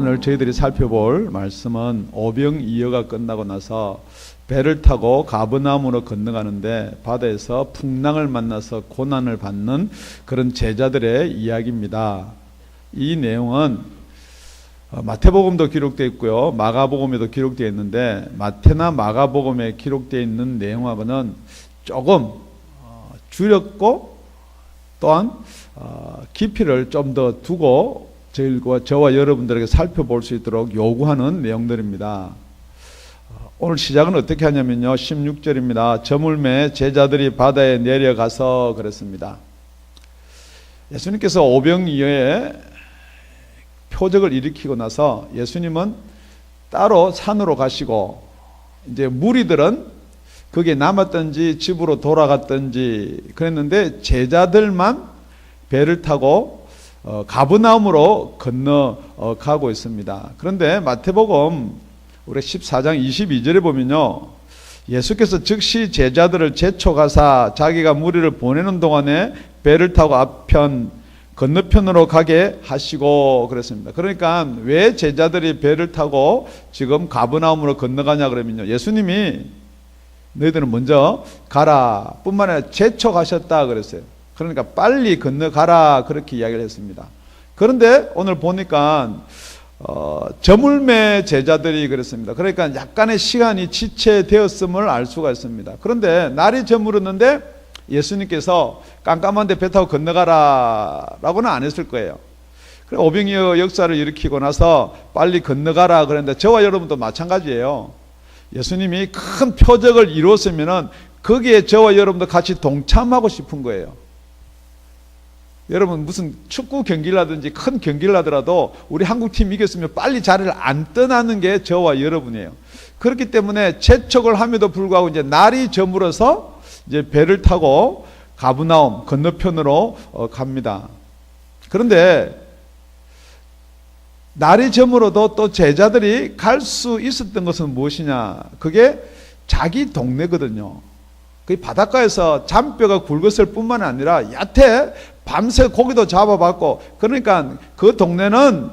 오늘 저희들이 살펴볼 말씀은 오병이어가 끝나고 나서 배를 타고 가버나움으로 건너가는데 바다에서 풍랑을 만나서 고난을 받는 그런 제자들의 이야기입니다. 이 내용은 마태복음도 기록되어 있고요, 마가복음에도 기록되어 있는데 마태나 마가복음에 기록되어 있는 내용하고는 조금 줄였고 또한 깊이를 좀 더 두고 저와 여러분들에게 살펴볼 수 있도록 요구하는 내용들입니다. 오늘 시작은 어떻게 하냐면요, 16절입니다. 저물매 제자들이 바다에 내려가서 그랬습니다. 예수님께서 오병이어의 표적을 일으키고 나서 예수님은 따로 산으로 가시고 이제 무리들은 거기에 남았든지 집으로 돌아갔든지 그랬는데 제자들만 배를 타고 가버나움으로 건너가고 있습니다. 그런데 마태복음 우리 14장 22절에 보면요, 예수께서 즉시 제자들을 재촉하사 자기가 무리를 보내는 동안에 배를 타고 건너편으로 가게 하시고 그랬습니다. 그러니까 왜 제자들이 배를 타고 지금 가버나움으로 건너가냐 그러면요, 예수님이 너희들은 먼저 가라 뿐만 아니라 재촉하셨다 그랬어요. 그러니까 빨리 건너가라 그렇게 이야기를 했습니다. 그런데 오늘 보니까 저물매 제자들이 그랬습니다. 그러니까 약간의 시간이 지체되었음을 알 수가 있습니다. 그런데 날이 저물었는데 예수님께서 깜깜한데 배 타고 건너가라 라고는 안 했을 거예요. 오병이어 역사를 일으키고 나서 빨리 건너가라 그랬는데 저와 여러분도 마찬가지예요. 예수님이 큰 표적을 이루었으면 거기에 저와 여러분도 같이 동참하고 싶은 거예요. 여러분 무슨 축구 경기를 하든지 큰 경기를 하더라도 우리 한국팀이 이겼으면 빨리 자리를 안 떠나는 게 저와 여러분이에요. 그렇기 때문에 재촉을 함에도 불구하고 이제 날이 저물어서 이제 배를 타고 가버나움 건너편으로 갑니다. 그런데 날이 저물어도 또 제자들이 갈 수 있었던 것은 무엇이냐? 그게 자기 동네거든요. 그 바닷가에서 잔뼈가 굵었을 뿐만 아니라 야태 밤새 고기도 잡아봤고, 그러니까 그 동네는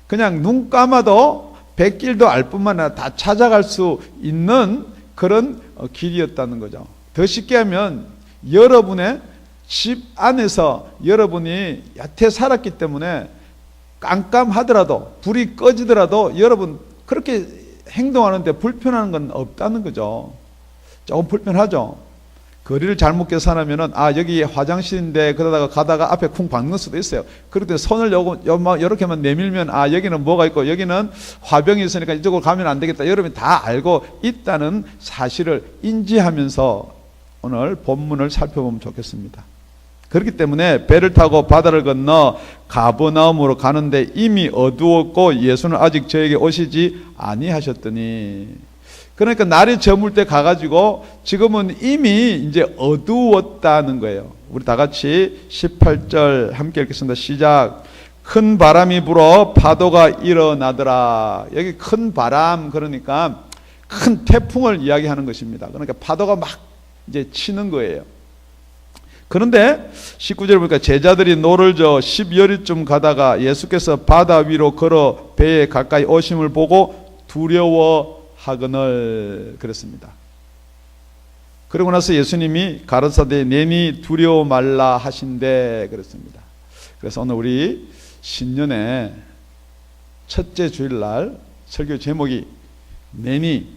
그냥 눈 감아도 백길도 알 뿐만 아니라 다 찾아갈 수 있는 그런 길이었다는 거죠. 더 쉽게 하면 여러분의 집 안에서 여러분이 야태 살았기 때문에 깜깜하더라도 불이 꺼지더라도 여러분 그렇게 행동하는데 불편한 건 없다는 거죠. 조금 불편하죠. 거리를 잘못 계산하면은 여기 화장실인데 그러다가 가다가 앞에 쿵 박는 수도 있어요. 그럴 때 손을 이렇게만 내밀면 여기는 뭐가 있고 여기는 화병이 있으니까 이쪽으로 가면 안 되겠다, 여러분이 다 알고 있다는 사실을 인지하면서 오늘 본문을 살펴보면 좋겠습니다. 그렇기 때문에 배를 타고 바다를 건너 가버나움으로 가는데 이미 어두웠고 예수는 아직 저에게 오시지 아니하셨더니, 그러니까 날이 저물 때 가가지고 지금은 이미 이제 어두웠다는 거예요. 우리 다 같이 18절 함께 읽겠습니다. 시작. 큰 바람이 불어 파도가 일어나더라. 여기 큰 바람 그러니까 큰 태풍을 이야기하는 것입니다. 그러니까 파도가 막 이제 치는 거예요. 그런데 19절에 보니까 제자들이 노를 저 10여리쯤 가다가 예수께서 바다 위로 걸어 배에 가까이 오심을 보고 두려워하거늘 그랬습니다. 그러고 나서 예수님이 가르사대 내니 두려워 말라 하신대 그랬습니다. 그래서 오늘 우리 신년의 첫째 주일날 설교 제목이 내니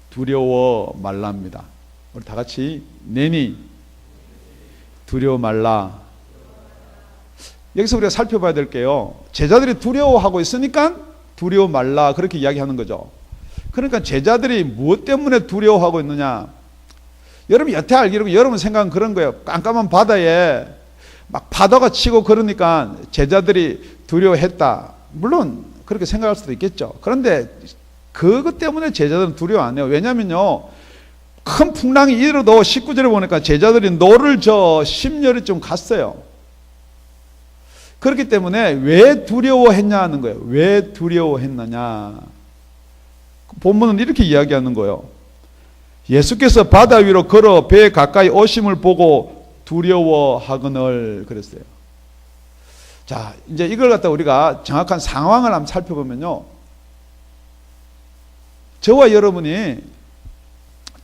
두려워 말라입니다. 우리 다 같이 내니 두려워 말라. 여기서 우리가 살펴봐야 될 게요, 제자들이 두려워하고 있으니까 두려워 말라 그렇게 이야기하는 거죠. 그러니까 제자들이 무엇 때문에 두려워하고 있느냐? 여러분 여태 알기로 여러분 생각은 그런 거예요. 깜깜한 바다에 막 파도가 치고 그러니까 제자들이 두려워했다. 물론 그렇게 생각할 수도 있겠죠. 그런데 그것 때문에 제자들은 두려워 안 해요. 왜냐면요, 큰 풍랑이 일어도 19절에 보니까 제자들이 노를 저 10여리쯤 갔어요. 그렇기 때문에 왜 두려워했냐 하는 거예요. 왜 두려워했느냐? 본문은 이렇게 이야기하는 거예요. 예수께서 바다 위로 걸어 배에 가까이 오심을 보고 두려워하거늘 그랬어요. 자, 이제 이걸 갖다 우리가 정확한 상황을 한번 살펴보면요. 저와 여러분이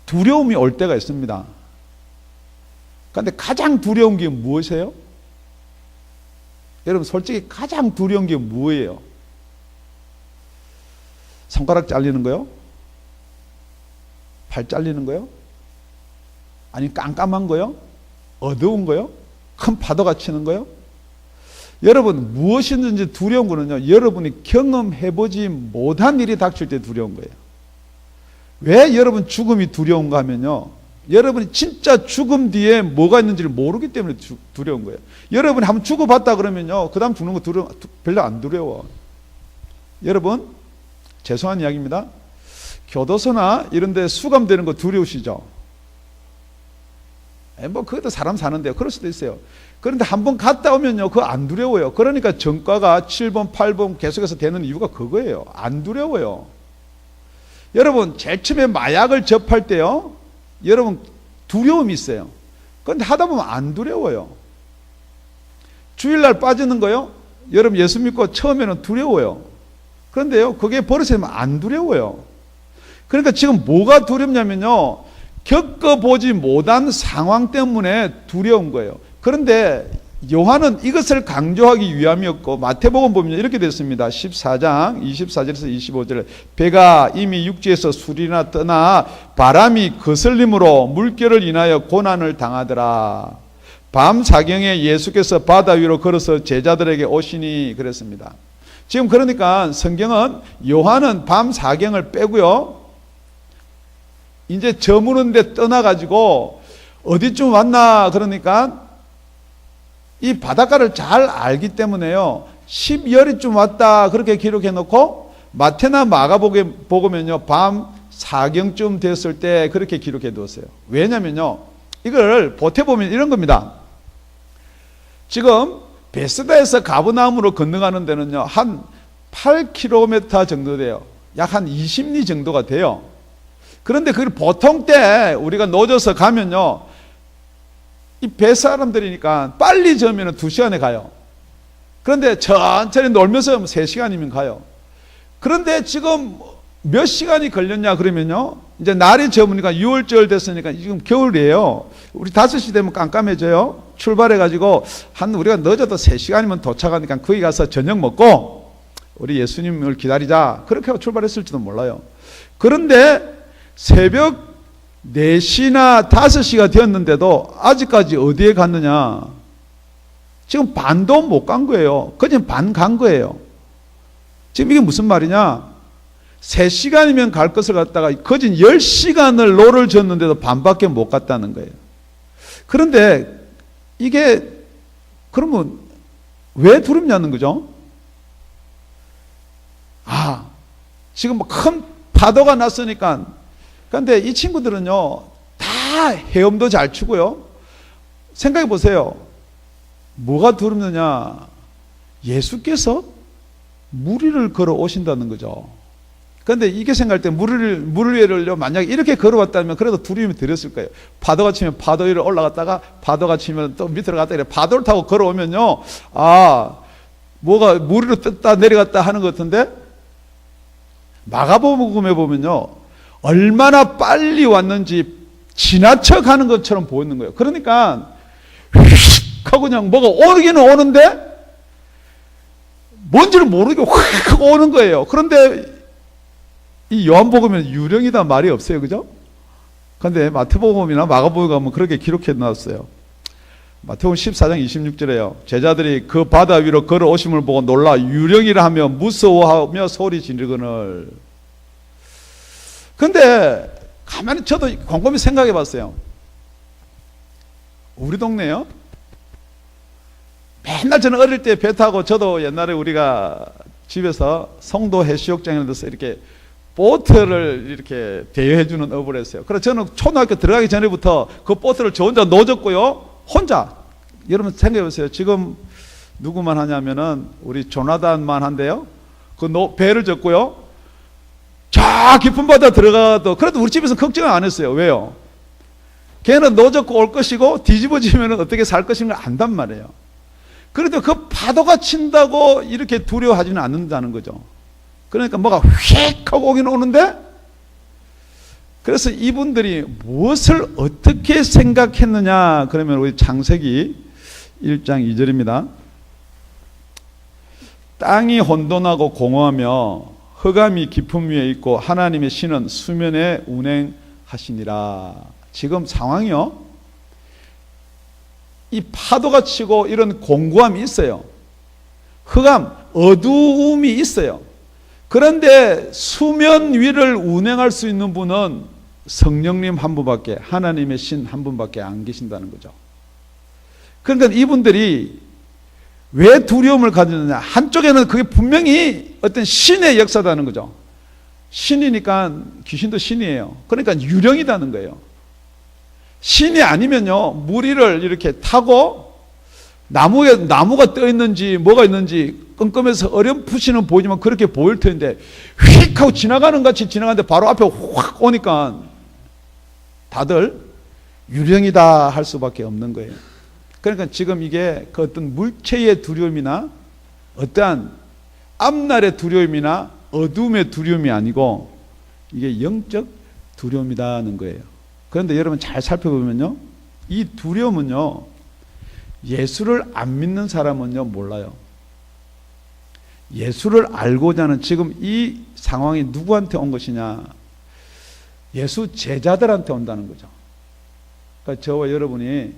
두려움이 올 때가 있습니다. 그런데 가장 두려운 게 무엇이에요? 여러분 솔직히 가장 두려운 게 뭐예요? 손가락 잘리는 거요? 팔 잘리는 거요? 아니 깜깜한 거요? 어두운 거요? 큰 파도가 치는 거요? 여러분 무엇이든지 두려운 거는요, 여러분이 경험해보지 못한 일이 닥칠 때 두려운 거예요. 왜 여러분 죽음이 두려운가 하면요, 여러분이 진짜 죽음 뒤에 뭐가 있는지를 모르기 때문에 두려운 거예요. 여러분이 한번 죽어봤다 그러면요, 그 다음 죽는 거 별로 안 두려워. 여러분 죄송한 이야기입니다. 교도소나 이런 데 수감되는 거 두려우시죠? 뭐 그것도 사람 사는데요, 그럴 수도 있어요. 그런데 한번 갔다 오면요, 그거 안 두려워요. 그러니까 전과가 7번 8번 계속해서 되는 이유가 그거예요. 안 두려워요. 여러분 제일 처음에 마약을 접할 때요, 여러분 두려움이 있어요. 그런데 하다 보면 안 두려워요. 주일날 빠지는 거요, 여러분 예수 믿고 처음에는 두려워요. 그런데요, 그게 버릇이 되면 안 두려워요. 그러니까 지금 뭐가 두렵냐면요, 겪어보지 못한 상황 때문에 두려운 거예요. 그런데 요한은 이것을 강조하기 위함이었고, 마태복음 보면 이렇게 됐습니다. 14장 24절에서 25절, 배가 이미 육지에서 술이나 떠나 바람이 거슬림으로 물결을 인하여 고난을 당하더라. 밤 사경에 예수께서 바다 위로 걸어서 제자들에게 오시니 그랬습니다. 지금 그러니까 성경은 요한은 밤 사경을 빼고요, 이제 저무는 데 떠나가지고 어디쯤 왔나, 그러니까 이 바닷가를 잘 알기 때문에요, 12월이쯤 왔다 그렇게 기록해 놓고, 마태나 마가복음은요 밤 사경쯤 됐을 때 그렇게 기록해 두었어요. 왜냐면요, 이걸 보태보면 이런 겁니다. 지금 베스다에서 가버나움으로 건너가는 데는요 한 8km 정도 돼요. 약 한 20리 정도가 돼요. 그런데 그걸 보통 때 우리가 늦어서 가면요, 이 배 사람들이니까 빨리 저으면 2시간에 가요. 그런데 천천히 놀면서 3시간이면 가요. 그런데 지금 몇 시간이 걸렸냐 그러면요, 이제 날이 저으니까 6월절 됐으니까 지금 겨울이에요. 우리 5시 되면 깜깜해져요. 출발해가지고 우리가 늦어도 3시간이면 도착하니까 거기 가서 저녁 먹고 우리 예수님을 기다리자, 그렇게 하고 출발했을지도 몰라요. 그런데 새벽 4시나 5시가 되었는데도 아직까지 어디에 갔느냐? 지금 반도 못 간 거예요. 그냥 반 간 거예요. 지금 이게 무슨 말이냐? 3시간이면 갈 것을 갖다가 거진 10시간을 노를 졌는데도 반밖에 못 갔다는 거예요. 그런데 이게 그러면 왜 두렵냐는 거죠? 지금 뭐 큰 파도가 났으니까. 그런데 이 친구들은요 다 헤엄도 잘 추고요. 생각해 보세요. 뭐가 두렵느냐? 예수께서 물 위를 걸어 오신다는 거죠. 그런데 이게 생각할 때 물 위를 만약에 이렇게 걸어왔다면 그래도 두려움이 들었을 거예요. 파도가 치면 파도 위로 올라갔다가 파도가 치면 또 밑으로 갔다 이래 파도를 타고 걸어오면요, 뭐가 물 위로 떴다 내려갔다 하는 것 같은데, 마가복음에 보면요 얼마나 빨리 왔는지 지나쳐 가는 것처럼 보이는 거예요. 그러니까 휙 하고 그냥 뭐가 오르기는 오는데 뭔지를 모르게 확 하고 오는 거예요. 그런데 이 요한복음에는 유령이다 말이 없어요. 그죠? 그런데 마태복음이나 마가복음에 가면 그렇게 기록해 놨어요. 마태복음 14장 26절에요. 제자들이 그 바다 위로 걸어오심을 보고 놀라 유령이라 하며 무서워하며 소리 지르거늘. 그런데 가만히 저도 곰곰이 생각해 봤어요. 우리 동네요, 맨날 저는 어릴 때 배 타고, 저도 옛날에 우리가 집에서 송도 해수욕장에 들어서 이렇게 보트를 이렇게 대여해 주는 업을 했어요. 그래서 저는 초등학교 들어가기 전에부터 그 보트를 저 혼자 넣어줬고요. 혼자. 여러분 생각해 보세요. 지금 누구만 하냐면은 우리 조나단만 한데요. 그 배를 졌고요. 저 깊은 바다 들어가도 그래도 우리 집에서 걱정을 안 했어요. 왜요? 걔는 넣어졌고 올 것이고 뒤집어지면 어떻게 살 것인 걸 안단 말이에요. 그래도 그 파도가 친다고 이렇게 두려워하지는 않는다는 거죠. 그러니까 뭐가 휙 하고 오긴 오는데, 그래서 이분들이 무엇을 어떻게 생각했느냐 그러면 우리 창세기 1장 2절입니다. 땅이 혼돈하고 공허하며 흑암이 깊음 위에 있고 하나님의 신은 수면에 운행하시니라. 지금 상황이요, 이 파도가 치고 이런 공고함이 있어요. 흑암, 어두움이 있어요. 그런데 수면 위를 운행할 수 있는 분은 성령님 한 분밖에, 하나님의 신 한 분밖에 안 계신다는 거죠. 그러니까 이분들이 왜 두려움을 가지느냐, 한쪽에는 그게 분명히 어떤 신의 역사다는 거죠. 신이니까 귀신도 신이에요. 그러니까 유령이라는 거예요. 신이 아니면요, 무리를 이렇게 타고 나무가 떠 있는지 뭐가 있는지 끔끔해서 어렴풋이는 보이지만 그렇게 보일 텐데, 휙 하고 지나가는 같이 지나가는데 바로 앞에 확 오니까 다들 유령이다 할 수밖에 없는 거예요. 그러니까 지금 이게 그 어떤 물체의 두려움이나 어떠한 앞날의 두려움이나 어둠의 두려움이 아니고 이게 영적 두려움이라는 거예요. 그런데 여러분 잘 살펴보면요, 이 두려움은요, 예수를 안 믿는 사람은요 몰라요. 예수를 알고자 하는 지금 이 상황이 누구한테 온 것이냐, 예수 제자들한테 온다는 거죠. 그러니까 저와 여러분이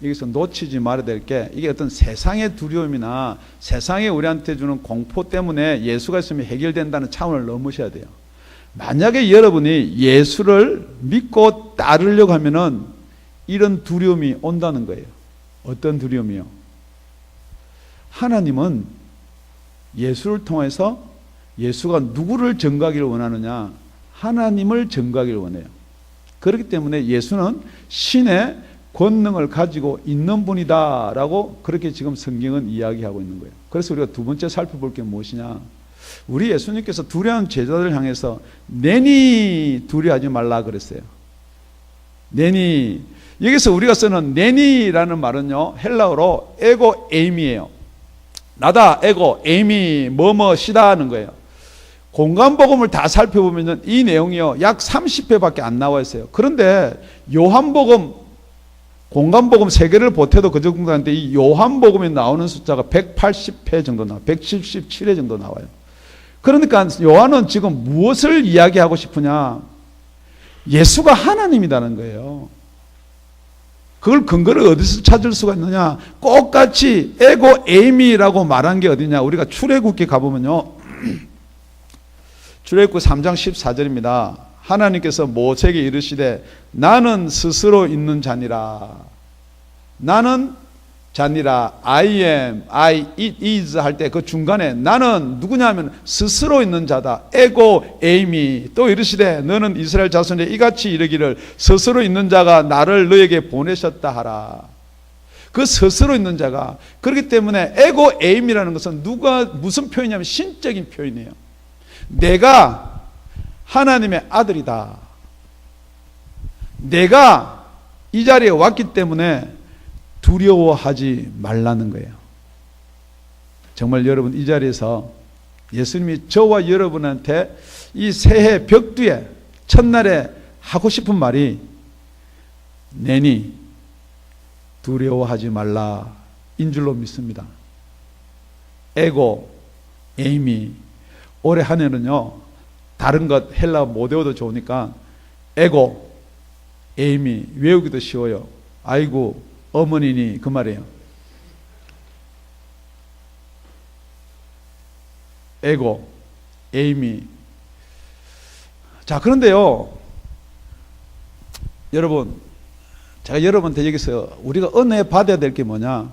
여기서 놓치지 말아야 될 게, 이게 어떤 세상의 두려움이나 세상에 우리한테 주는 공포 때문에 예수가 있으면 해결된다는 차원을 넘으셔야 돼요. 만약에 여러분이 예수를 믿고 따르려고 하면은 이런 두려움이 온다는 거예요. 어떤 두려움이요? 하나님은 예수를 통해서 예수가 누구를 전가하기를 원하느냐? 하나님을 전가하기를 원해요. 그렇기 때문에 예수는 신의 권능을 가지고 있는 분이다라고 그렇게 지금 성경은 이야기하고 있는 거예요. 그래서 우리가 두 번째 살펴볼 게 무엇이냐? 우리 예수님께서 두려운 제자들을 향해서 내니 두려워하지 말라 그랬어요. 내니, 여기서 우리가 쓰는 내니라는 말은요, 헬라어로 에고 에임이에요. 나다, 에고, 에임이 뭐뭐시다 하는 거예요. 공간복음을 다 살펴보면 이 내용이요, 약 30회밖에 안 나와 있어요. 그런데 요한복음, 공간복음 3개를 보태도 그 정도 하는데 이 요한복음에 나오는 숫자가 180회 정도 나와요. 177회 정도 나와요. 그러니까 요한은 지금 무엇을 이야기하고 싶으냐? 예수가 하나님이라는 거예요. 그걸 근거를 어디서 찾을 수가 있느냐? 똑같이 에고 에이미라고 말한 게 어디냐? 우리가 출애굽기 가보면요, 출애굽기 3장 14절입니다. 하나님께서 모세에게 이르시되 나는 스스로 있는 자니라. 나는 자니라. I am, I, it is 할 때 그 중간에 나는 누구냐 하면 스스로 있는 자다. 에고 에이미. 또 이르시되 너는 이스라엘 자손에 이같이 이르기를 스스로 있는 자가 나를 너에게 보내셨다 하라. 그 스스로 있는 자가, 그렇기 때문에 에고 에이미라는 것은 누가 무슨 표현이냐면 신적인 표현이에요. 내가 하나님의 아들이다. 내가 이 자리에 왔기 때문에 두려워하지 말라는 거예요. 정말 여러분 이 자리에서 예수님이 저와 여러분한테 이 새해 벽두에 첫날에 하고 싶은 말이 내니 두려워하지 말라 인 줄로 믿습니다. 에고 에이미, 올해 한 해는요 다른 것 헬라 못 외워도 좋으니까 에고 에이미 외우기도 쉬워요. 아이고 어머니니 그 말이에요. 에고 에이미. 자, 그런데요 여러분, 제가 여러분한테 여기서 우리가 은혜 받아야 될 게 뭐냐?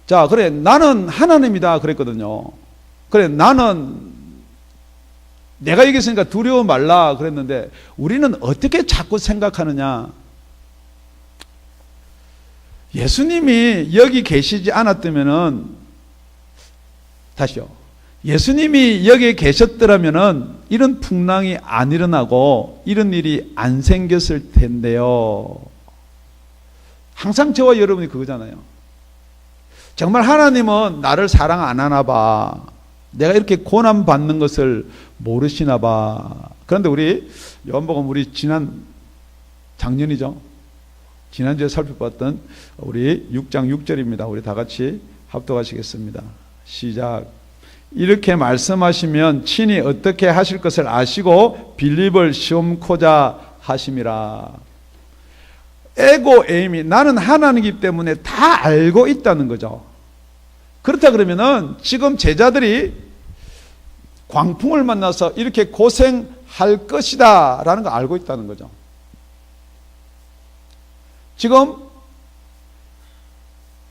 자, 그래 나는 하나님이다 그랬거든요. 그래 나는 내가 여기 있으니까 두려워 말라 그랬는데 우리는 어떻게 자꾸 생각하느냐? 예수님이 여기 계시지 않았다면은, 다시요, 예수님이 여기 계셨더라면은 이런 풍랑이 안 일어나고 이런 일이 안 생겼을 텐데요. 항상 저와 여러분이 그거잖아요. 정말 하나님은 나를 사랑 안 하나 봐. 내가 이렇게 고난 받는 것을 모르시나 봐. 그런데 우리 요한복음 우리 작년이죠. 지난주에 살펴봤던 우리 6장 6절입니다. 우리 다 같이 합독하시겠습니다. 시작. 이렇게 말씀하시면 친히 어떻게 하실 것을 아시고 빌립을 시험코자 하심이라. 에고 에임이 나는 하나님이기 때문에 다 알고 있다는 거죠. 그렇다 그러면은 지금 제자들이 광풍을 만나서 이렇게 고생할 것이다 라는 거 알고 있다는 거죠. 지금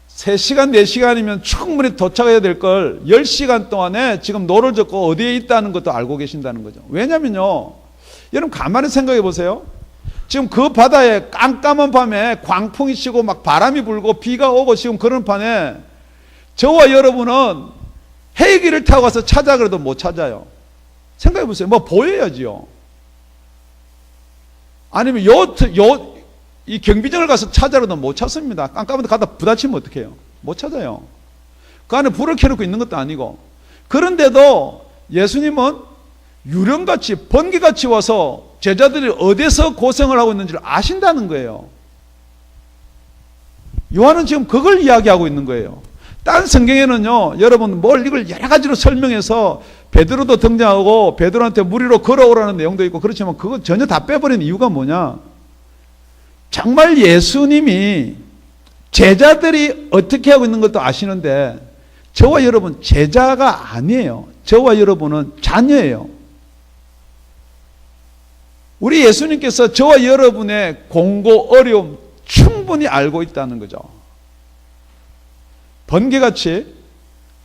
3시간, 4시간이면 충분히 도착해야 될 걸 10시간 동안에 지금 노를 젓고 어디에 있다는 것도 알고 계신다는 거죠. 왜냐면요, 여러분 가만히 생각해 보세요. 지금 그 바다에 깜깜한 밤에 광풍이 치고 막 바람이 불고 비가 오고 지금 그런 판에 저와 여러분은 헬기를 타고 가서 찾아 그래도 못 찾아요. 생각해 보세요. 뭐 보여야지요. 아니면 이 경비정을 가서 찾아라도 못 찾습니다. 깜깜한데 가다 부딪히면 어떡해요? 못 찾아요. 그 안에 불을 켜놓고 있는 것도 아니고. 그런데도 예수님은 유령같이 번개같이 와서 제자들이 어디서 고생을 하고 있는지를 아신다는 거예요. 요한은 지금 그걸 이야기하고 있는 거예요. 딴 성경에는요, 여러분 이걸 여러 가지로 설명해서 베드로도 등장하고 베드로한테 물 위로 걸어오라는 내용도 있고 그렇지만 그거 전혀 다 빼버린 이유가 뭐냐? 정말 예수님이 제자들이 어떻게 하고 있는 것도 아시는데 저와 여러분 제자가 아니에요. 저와 여러분은 자녀예요. 우리 예수님께서 저와 여러분의 공고 어려움 충분히 알고 있다는 거죠. 번개같이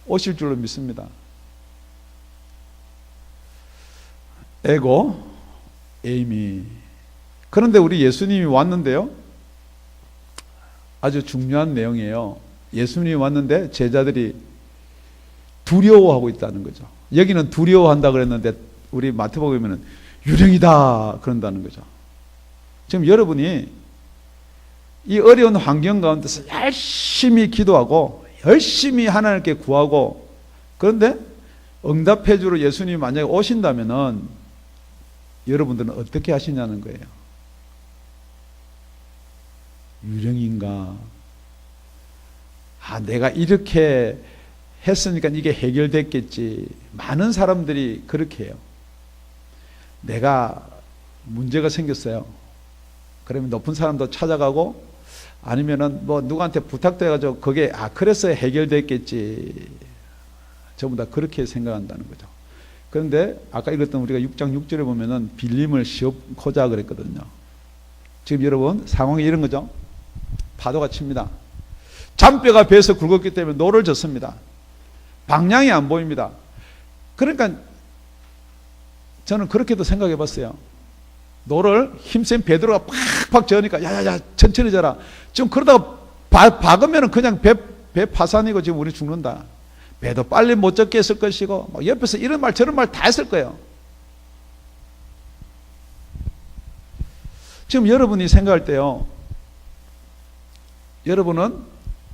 오실 줄로 믿습니다. 에고 에이미. 그런데 우리 예수님이 왔는데요, 아주 중요한 내용이에요. 예수님이 왔는데 제자들이 두려워하고 있다는 거죠. 여기는 두려워한다 그랬는데 우리 마태복음에는 유령이다 그런다는 거죠. 지금 여러분이 이 어려운 환경 가운데서 열심히 기도하고 열심히 하나님께 구하고, 그런데 응답해 주러 예수님이 만약에 오신다면은 여러분들은 어떻게 하시냐는 거예요. 유령인가? 내가 이렇게 했으니까 이게 해결됐겠지. 많은 사람들이 그렇게 해요. 내가 문제가 생겼어요. 그러면 높은 사람도 찾아가고 아니면은 누구한테 부탁돼가지고 그게 그래서 해결됐겠지. 전부 다 그렇게 생각한다는 거죠. 그런데 아까 읽었던 우리가 6장 6절에 보면은 빌림을 시험코자 그랬거든요. 지금 여러분 상황이 이런 거죠. 파도가 칩니다. 잔뼈가 배에서 굵었기 때문에 노를 젓습니다. 방향이 안 보입니다. 그러니까 저는 그렇게도 생각해 봤어요. 노를 힘센 베드로가 팍팍 저으니까 야야야 천천히 져라. 지금 그러다가 박으면 그냥 배 파산이고 지금 우리 죽는다. 배도 빨리 못 젓게 했을 것이고 옆에서 이런 말 저런 말 다 했을 거예요. 지금 여러분이 생각할 때요, 여러분은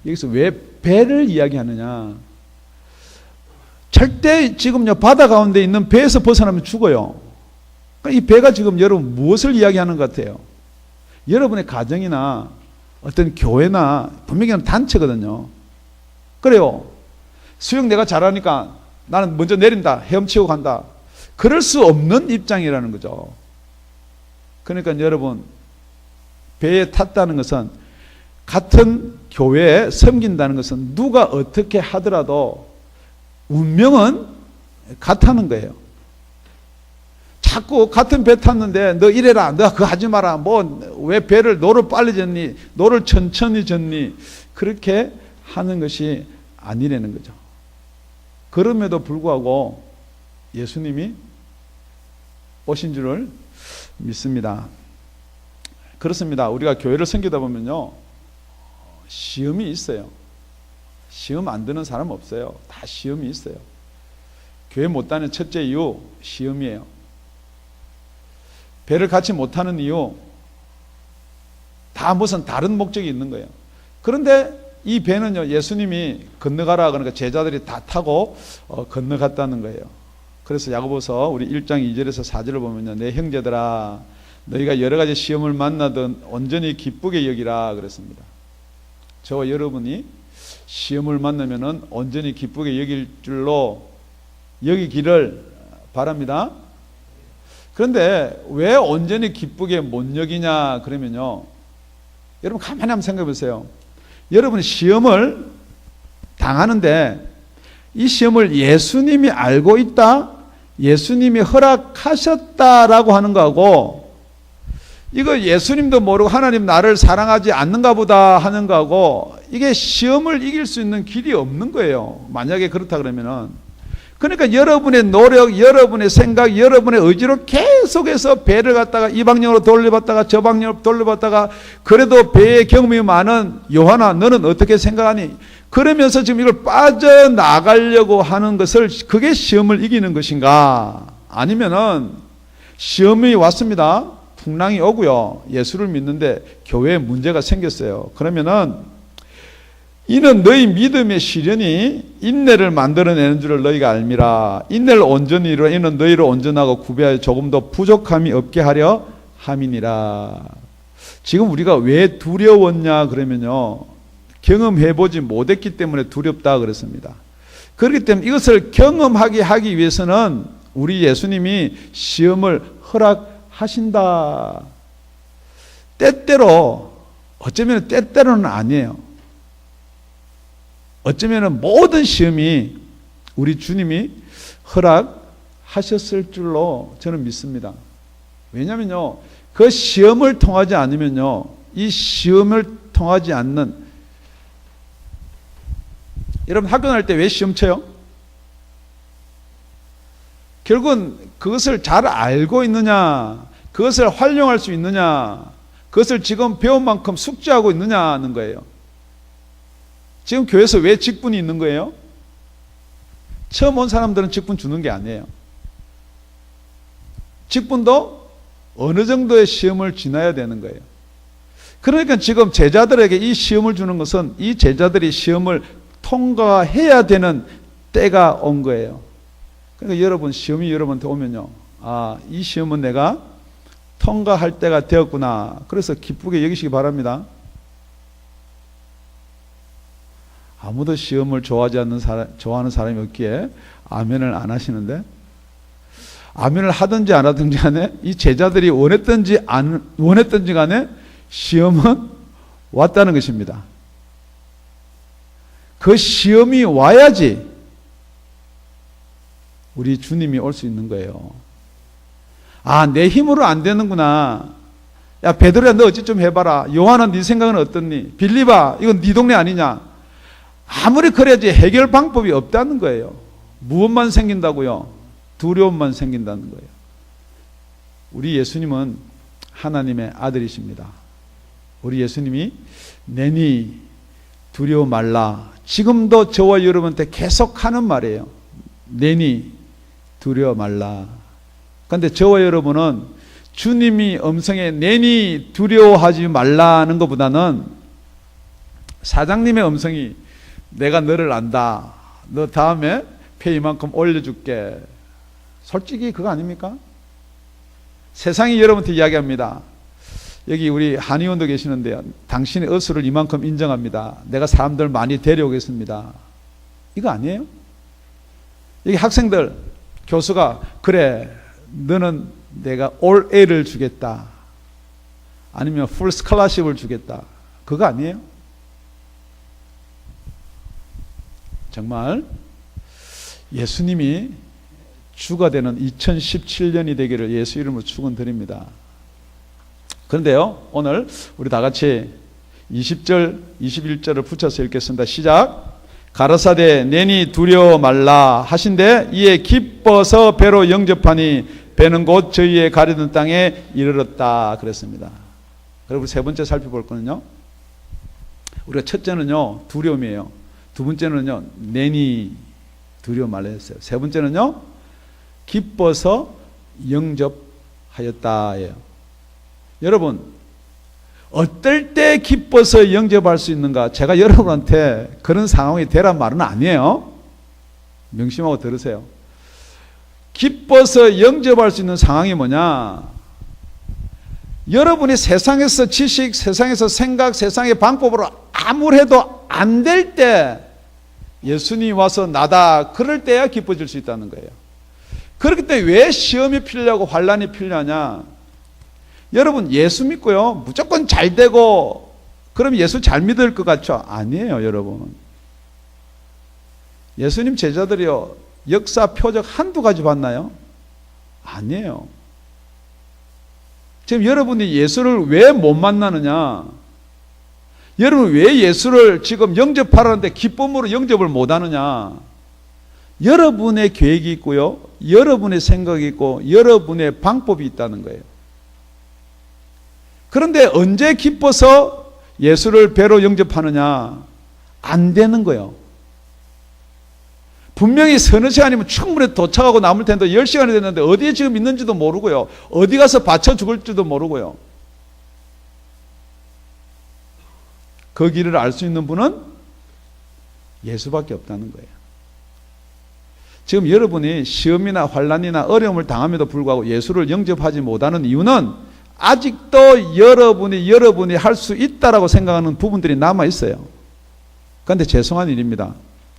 여기서 왜 배를 이야기하느냐? 절대 지금요 바다 가운데 있는 배에서 벗어나면 죽어요. 이 배가 지금 여러분 무엇을 이야기하는 것 같아요? 여러분의 가정이나 어떤 교회나 분명히 단체거든요. 그래요. 수영 내가 잘하니까 나는 먼저 내린다. 헤엄치고 간다. 그럴 수 없는 입장이라는 거죠. 그러니까 여러분 배에 탔다는 것은, 같은 교회에 섬긴다는 것은 누가 어떻게 하더라도 운명은 같다는 거예요. 자꾸 같은 배 탔는데 너 이래라, 너 그거 하지 마라, 왜 배를 노를 빨리 젓니, 노를 천천히 젓니, 그렇게 하는 것이 아니라는 거죠. 그럼에도 불구하고 예수님이 오신 줄을 믿습니다. 그렇습니다. 우리가 교회를 섬기다 보면요, 시험이 있어요. 시험 안 드는 사람 없어요. 다 시험이 있어요. 교회 못 다니는 첫째 이유 시험이에요. 배를 같이 못하는 이유 다 무슨 다른 목적이 있는 거예요. 그런데 이 배는요, 예수님이 건너가라 그러니까 제자들이 다 타고 건너갔다는 거예요. 그래서 야고보서 우리 1장 2절에서 4절을 보면요, 내 형제들아 너희가 여러 가지 시험을 만나든 온전히 기쁘게 여기라 그랬습니다. 저와 여러분이 시험을 만나면은 온전히 기쁘게 여길 줄로 여기기를 바랍니다. 그런데 왜 온전히 기쁘게 못 여기냐 그러면요, 여러분 가만히 한번 생각해 보세요. 여러분이 시험을 당하는데 이 시험을 예수님이 알고 있다, 예수님이 허락하셨다라고 하는 거하고, 이거 예수님도 모르고 하나님 나를 사랑하지 않는가 보다 하는 거하고, 이게 시험을 이길 수 있는 길이 없는 거예요. 만약에 그렇다 그러면은. 그러니까 여러분의 노력, 여러분의 생각, 여러분의 의지로 계속해서 배를 갖다가 이 방향으로 돌려봤다가 저 방향으로 돌려봤다가, 그래도 배의 경험이 많은 요한아 너는 어떻게 생각하니? 그러면서 지금 이걸 빠져나가려고 하는 것을, 그게 시험을 이기는 것인가? 아니면은 시험이 왔습니다. 풍랑이 오고요, 예수를 믿는데 교회에 문제가 생겼어요. 그러면은 이는 너희 믿음의 시련이 인내를 만들어내는 줄을 너희가 알미라. 인내를 온전히 이루어 이는 너희를 온전하고 구비하여 조금도 부족함이 없게 하려 함이니라. 지금 우리가 왜 두려웠냐 그러면요, 경험해보지 못했기 때문에 두렵다 그랬습니다. 그렇기 때문에 이것을 경험하게 하기 위해서는 우리 예수님이 시험을 허락하신다. 때때로, 어쩌면 때때로는 아니에요. 어쩌면 모든 시험이 우리 주님이 허락하셨을 줄로 저는 믿습니다. 왜냐면요, 그 시험을 통하지 않으면요, 이 시험을 통하지 않는, 여러분 학교 다닐 때 왜 시험 쳐요? 결국은 그것을 잘 알고 있느냐, 그것을 활용할 수 있느냐, 그것을 지금 배운 만큼 숙지하고 있느냐는 거예요. 지금 교회에서 왜 직분이 있는 거예요? 처음 온 사람들은 직분 주는 게 아니에요. 직분도 어느 정도의 시험을 지나야 되는 거예요. 그러니까 지금 제자들에게 이 시험을 주는 것은 이 제자들이 시험을 통과해야 되는 때가 온 거예요. 그러니까 여러분, 시험이 여러분한테 오면요, 아, 이 시험은 내가 통과할 때가 되었구나. 그래서 기쁘게 여기시기 바랍니다. 아무도 시험을 좋아하는 사람이 없기에 아멘을 안 하시는데, 아멘을 하든지 안 하든지 간에 이 제자들이 원했든지 안 원했든지 간에 시험은 왔다는 것입니다. 그 시험이 와야지 우리 주님이 올 수 있는 거예요. 아, 내 힘으로 안 되는구나. 야, 베드로야 너 어찌 좀 해봐라. 요한아 네 생각은 어떻니? 빌립아 이건 네 동네 아니냐? 아무리 그래야지 해결 방법이 없다는 거예요. 무엇만 생긴다고요? 두려움만 생긴다는 거예요. 우리 예수님은 하나님의 아들이십니다. 우리 예수님이 내니 두려워 말라. 지금도 저와 여러분한테 계속 하는 말이에요. 내니 두려워 말라. 그런데 저와 여러분은 주님이 음성에 내니 두려워하지 말라는 것보다는 사장님의 음성이 내가 너를 안다. 너 다음에 페 이만큼 올려줄게. 솔직히 그거 아닙니까? 세상이 여러분한테 이야기합니다. 여기 우리 한의원도 계시는데요. 당신의 의술을 이만큼 인정합니다. 내가 사람들 많이 데려오겠습니다. 이거 아니에요? 여기 학생들, 교수가 그래 너는 내가 올 A를 주겠다. 아니면 풀 스칼라십을 주겠다. 그거 아니에요? 정말 예수님이 주가 되는 2017년이 되기를 예수 이름으로 축원드립니다. 그런데요, 오늘 우리 다 같이 20절, 21절을 붙여서 읽겠습니다. 시작. 가라사대 내니 두려워 말라 하신대 이에 기뻐서 배로 영접하니 배는 곧 저희의 가려던 땅에 이르렀다 그랬습니다. 그리고 세 번째 살펴볼 거는요, 우리가 첫째는요 두려움이에요. 두 번째는요 내니 두려워 말라 했어요. 세 번째는요 기뻐서 영접하였다예요. 여러분, 어떨 때 기뻐서 영접할 수 있는가? 제가 여러분한테 그런 상황이 되란 말은 아니에요. 명심하고 들으세요. 기뻐서 영접할 수 있는 상황이 뭐냐? 여러분이 세상에서 지식, 세상에서 생각, 세상의 방법으로 아무리 해도 안 될 때 예수님이 와서 나다, 그럴 때야 기뻐질 수 있다는 거예요. 그렇기 때문에 왜 시험이 필요하고 환난이 필요하냐? 여러분 예수 믿고요 무조건 잘 되고 그럼 예수 잘 믿을 것 같죠? 아니에요. 여러분, 예수님 제자들이요 역사 표적 한두 가지 봤나요? 아니에요. 지금 여러분이 예수를 왜 못 만나느냐? 여러분 왜 예수를 지금 영접하라는데 기쁨으로 영접을 못 하느냐? 여러분의 계획이 있고요, 여러분의 생각이 있고 여러분의 방법이 있다는 거예요. 그런데 언제 기뻐서 예수를 배로 영접하느냐? 안 되는 거예요. 분명히 서너 시간이면 충분히 도착하고 남을 텐데 10시간이 됐는데 어디에 지금 있는지도 모르고요, 어디 가서 받쳐 죽을지도 모르고요. 그 길을 알 수 있는 분은 예수밖에 없다는 거예요. 지금 여러분이 시험이나 환난이나 어려움을 당함에도 불구하고 예수를 영접하지 못하는 이유는 아직도 여러분이 할 수 있다라고 생각하는 부분들이 남아 있어요. 그런데 죄송한 일입니다.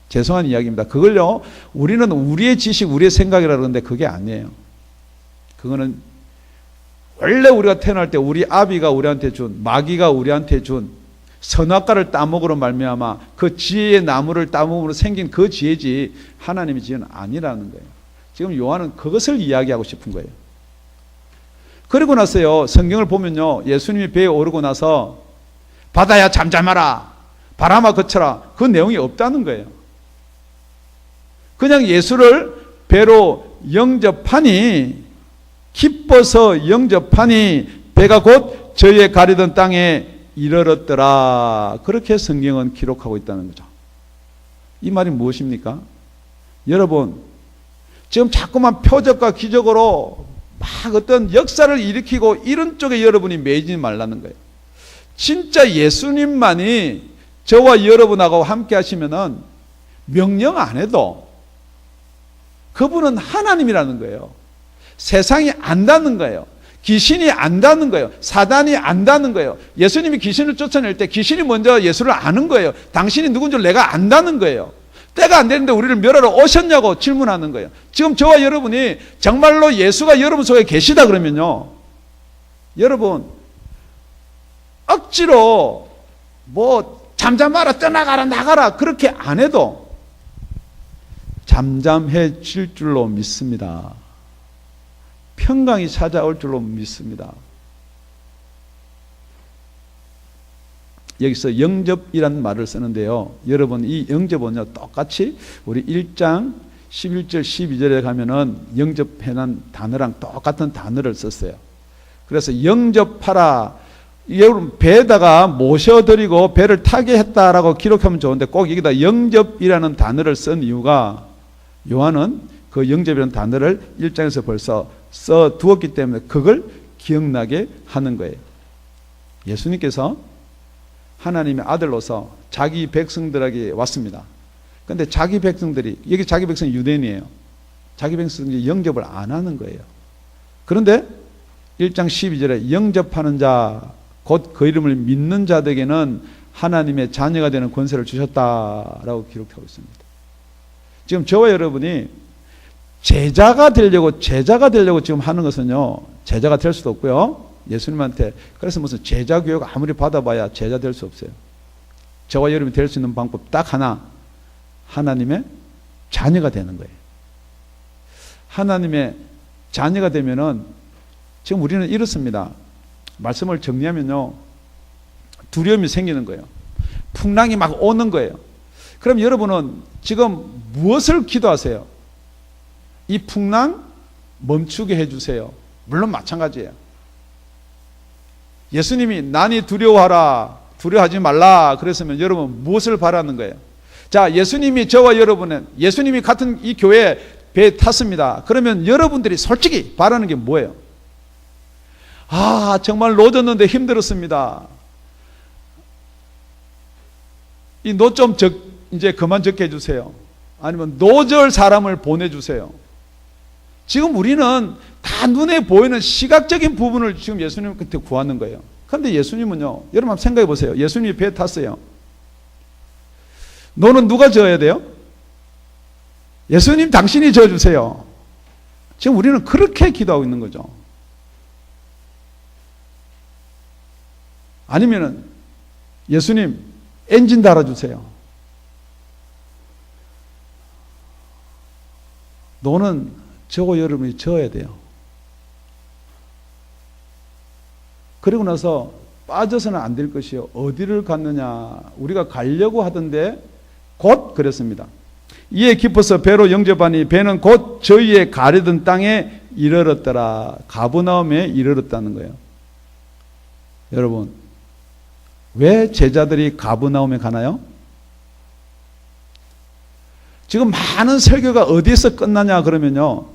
죄송한 이야기입니다. 그걸요 우리는 우리의 지식, 우리의 생각이라 그러는데 그게 아니에요. 그거는 원래 우리가 태어날 때 우리 아비가 우리한테 준, 마귀가 우리한테 준 선악과를 따먹으로 말미암아 그 지혜의 나무를 따먹으로 생긴 그 지혜지 하나님의 지혜는 아니라는 거예요. 지금 요한은 그것을 이야기하고 싶은 거예요. 그리고 나서요 성경을 보면요 예수님이 배에 오르고 나서 바다야 잠잠하라, 바람아 그쳐라, 그 내용이 없다는 거예요. 그냥 예수를 배로 영접하니, 기뻐서 영접하니 배가 곧 저희의 가리던 땅에 이르렀더라. 그렇게 성경은 기록하고 있다는 거죠. 이 말이 무엇입니까? 여러분 지금 자꾸만 표적과 기적으로 막 어떤 역사를 일으키고 이런 쪽에 여러분이 매이지 말라는 거예요. 진짜 예수님만이 저와 여러분하고 함께 하시면은 명령 안 해도 그분은 하나님이라는 거예요. 세상이 안다는 거예요. 귀신이 안다는 거예요. 사단이 안다는 거예요. 예수님이 귀신을 쫓아낼 때 귀신이 먼저 예수를 아는 거예요. 당신이 누군 줄 내가 안다는 거예요. 때가 안 되는데 우리를 멸하러 오셨냐고 질문하는 거예요. 지금 저와 여러분이 정말로 예수가 여러분 속에 계시다 그러면요, 여러분 억지로 뭐 잠잠하라, 떠나가라, 나가라 그렇게 안 해도 잠잠해질 줄로 믿습니다. 평강이 찾아올 줄로 믿습니다. 여기서 영접이라는 말을 쓰는데요, 여러분 이 영접은요 똑같이 우리 1장 11절 12절에 가면은 영접해난 단어랑 똑같은 단어를 썼어요. 그래서 영접하라, 여러분 배에다가 모셔드리고 배를 타게 했다라고 기록하면 좋은데 꼭 여기다 영접이라는 단어를 쓴 이유가, 요한은 그 영접이라는 단어를 1장에서 벌써 써두었기 때문에 그걸 기억나게 하는 거예요. 예수님께서 하나님의 아들로서 자기 백성들에게 왔습니다. 그런데 자기 백성들이, 여기 자기 백성이 유대인이에요. 자기 백성들이 영접을 안 하는 거예요. 그런데 1장 12절에 영접하는 자, 곧 그 이름을 믿는 자들에게는 하나님의 자녀가 되는 권세를 주셨다라고 기록하고 있습니다. 지금 저와 여러분이 제자가 되려고 지금 하는 것은요, 제자가 될 수도 없고요, 예수님한테 그래서 무슨 제자 교육 아무리 받아봐야 제자 될 수 없어요. 저와 여러분이 될 수 있는 방법 딱 하나, 하나님의 자녀가 되는 거예요. 하나님의 자녀가 되면은 지금 우리는 이렇습니다. 말씀을 정리하면요, 두려움이 생기는 거예요. 풍랑이 막 오는 거예요. 그럼 여러분은 지금 무엇을 기도하세요? 이 풍랑 멈추게 해주세요. 물론 마찬가지예요. 예수님이 난이 두려워하라, 두려워하지 말라 그랬으면 여러분 무엇을 바라는 거예요? 자, 예수님이 저와 여러분은, 예수님이 같은 이 교회에 배에 탔습니다. 그러면 여러분들이 솔직히 바라는 게 뭐예요? 아, 정말 노졌는데 힘들었습니다. 이 노 좀 이제 그만 적게 해주세요. 아니면 노절 사람을 보내주세요. 지금 우리는 다 눈에 보이는 시각적인 부분을 지금 예수님한테 구하는 거예요. 그런데 예수님은요, 여러분 한번 생각해 보세요. 예수님이 배에 탔어요. 노는 누가 저어야 돼요? 예수님 당신이 저어주세요. 지금 우리는 그렇게 기도하고 있는 거죠. 아니면은 예수님 엔진 달아주세요. 노는 저거 여러분이 저어야 돼요. 그리고 나서 빠져서는 안 될 것이요. 어디를 갔느냐. 우리가 가려고 하던데 곧 그랬습니다. 이에 깊어서 배로 영접하니 배는 곧 저희의 가려던 땅에 이르렀더라. 가버나움에 이르렀다는 거예요. 여러분, 왜 제자들이 가버나움에 가나요? 지금 많은 설교가 어디에서 끝나냐 그러면요,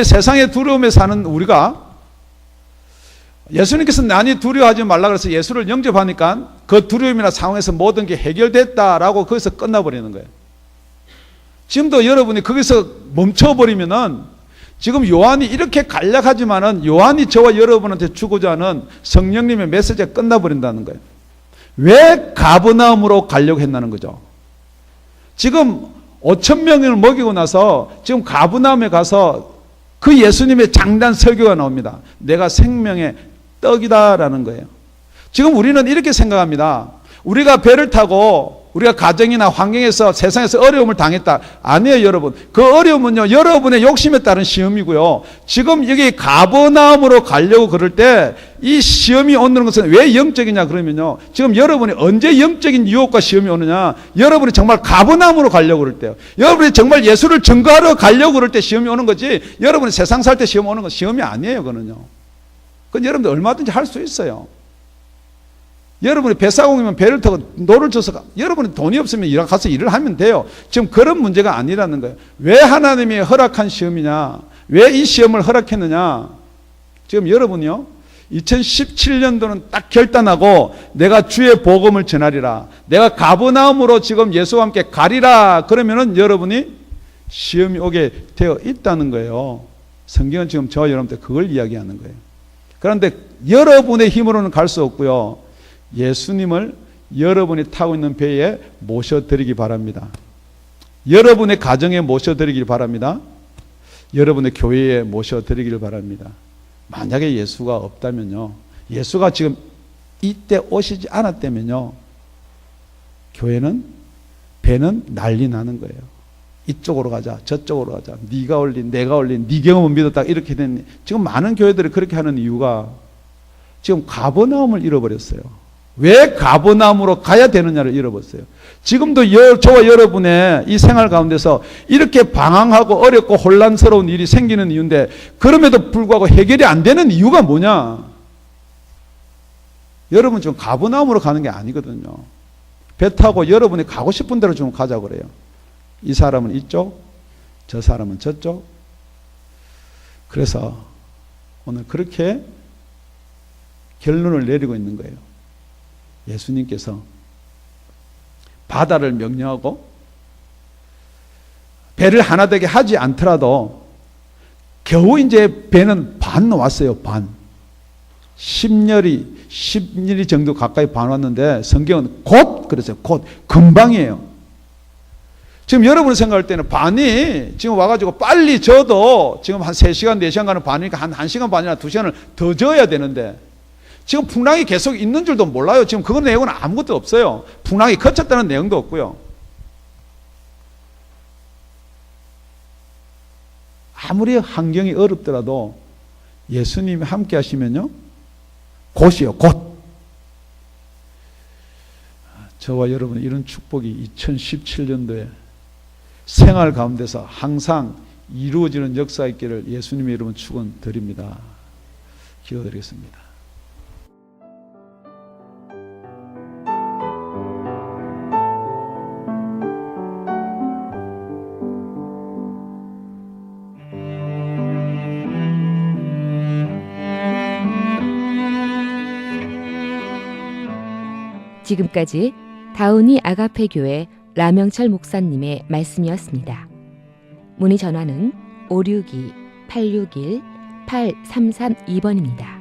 세상의 두려움에 사는 우리가, 예수님께서 난이 두려워하지 말라 그래서 예수를 영접하니까 그 두려움이나 상황에서 모든 게 해결됐다라고 거기서 끝나버리는 거예요. 지금도 여러분이 거기서 멈춰버리면은, 지금 요한이 이렇게 간략하지만은 요한이 저와 여러분한테 주고자 하는 성령님의 메시지가 끝나버린다는 거예요. 왜 가버나움으로 가려고 했다는 거죠. 지금 5,000명을 먹이고 나서 지금 가버나움에 가서 그 예수님의 장단 설교가 나옵니다. 내가 생명의 떡이다라는 거예요. 지금 우리는 이렇게 생각합니다. 우리가 배를 타고 우리가 가정이나 환경에서 세상에서 어려움을 당했다. 아니에요, 여러분. 그 어려움은요, 여러분의 욕심에 따른 시험이고요. 지금 여기 가버나움으로 가려고 그럴 때 이 시험이 오는 것은 왜 영적이냐 그러면요, 지금 여러분이 언제 영적인 유혹과 시험이 오느냐, 여러분이 정말 가버나움으로 가려고 그럴 때요. 여러분이 정말 예수를 증거하러 가려고 그럴 때 시험이 오는 거지, 여러분이 세상 살 때 시험 오는 건 시험이 아니에요. 그거는요. 그건 여러분들 얼마든지 할 수 있어요. 여러분이 뱃사공이면 배를 타고 노를 져서 여러분이 돈이 없으면 가서 일을 하면 돼요. 지금 그런 문제가 아니라는 거예요. 왜 하나님이 허락한 시험이냐, 왜 이 시험을 허락했느냐. 지금 여러분이요, 2017년도는 딱 결단하고 내가 주의 복음을 전하리라, 내가 가버나움으로 지금 예수와 함께 가리라 그러면은 여러분이 시험이 오게 되어 있다는 거예요. 성경은 지금 저와 여러분한테 그걸 이야기하는 거예요. 그런데 여러분의 힘으로는 갈 수 없고요, 예수님을 여러분이 타고 있는 배에 모셔드리기 바랍니다. 여러분의 가정에 모셔드리길 바랍니다. 여러분의 교회에 모셔드리길 바랍니다. 만약에 예수가 없다면요, 예수가 지금 이때 오시지 않았다면요, 배는 난리 나는 거예요. 이쪽으로 가자, 저쪽으로 가자, 네가 올린, 내가 올린, 네 경험을 믿었다, 이렇게 된. 지금 많은 교회들이 그렇게 하는 이유가 지금 가버나움을 잃어버렸어요. 왜 가버나움으로 가야 되느냐를 잃어버렸어요. 지금도 저와 여러분의 이 생활 가운데서 이렇게 방황하고 어렵고 혼란스러운 일이 생기는 이유인데, 그럼에도 불구하고 해결이 안 되는 이유가 뭐냐? 여러분 지금 가버나움으로 가는 게 아니거든요. 배 타고 여러분이 가고 싶은 대로 좀 가자고 그래요. 이 사람은 이쪽, 저 사람은 저쪽. 그래서 오늘 그렇게 결론을 내리고 있는 거예요. 예수님께서 바다를 명령하고 배를 하나 되게 하지 않더라도 겨우 이제 배는 반 왔어요. 반. 10일이 정도 가까이 반 왔는데 성경은 곧 그랬어요. 곧. 금방이에요. 지금 여러분이 생각할 때는 반이 지금 와가지고 빨리 져도 지금 한 3시간, 4시간 가는 반이니까 한 1시간 반이나 2시간을 더 져야 되는데, 지금 풍랑이 계속 있는 줄도 몰라요. 지금 그건 내용은 아무것도 없어요. 풍랑이 그쳤다는 내용도 없고요. 아무리 환경이 어렵더라도 예수님이 함께 하시면요, 곧이요, 곧. 저와 여러분 이런 축복이 2017년도에 생활 가운데서 항상 이루어지는 역사 있기를 예수님의 이름으로 축원드립니다. 기도드리겠습니다. 지금까지 다운이 아가페 교회 라명철 목사님의 말씀이었습니다. 문의 전화는 562-861-8332번입니다.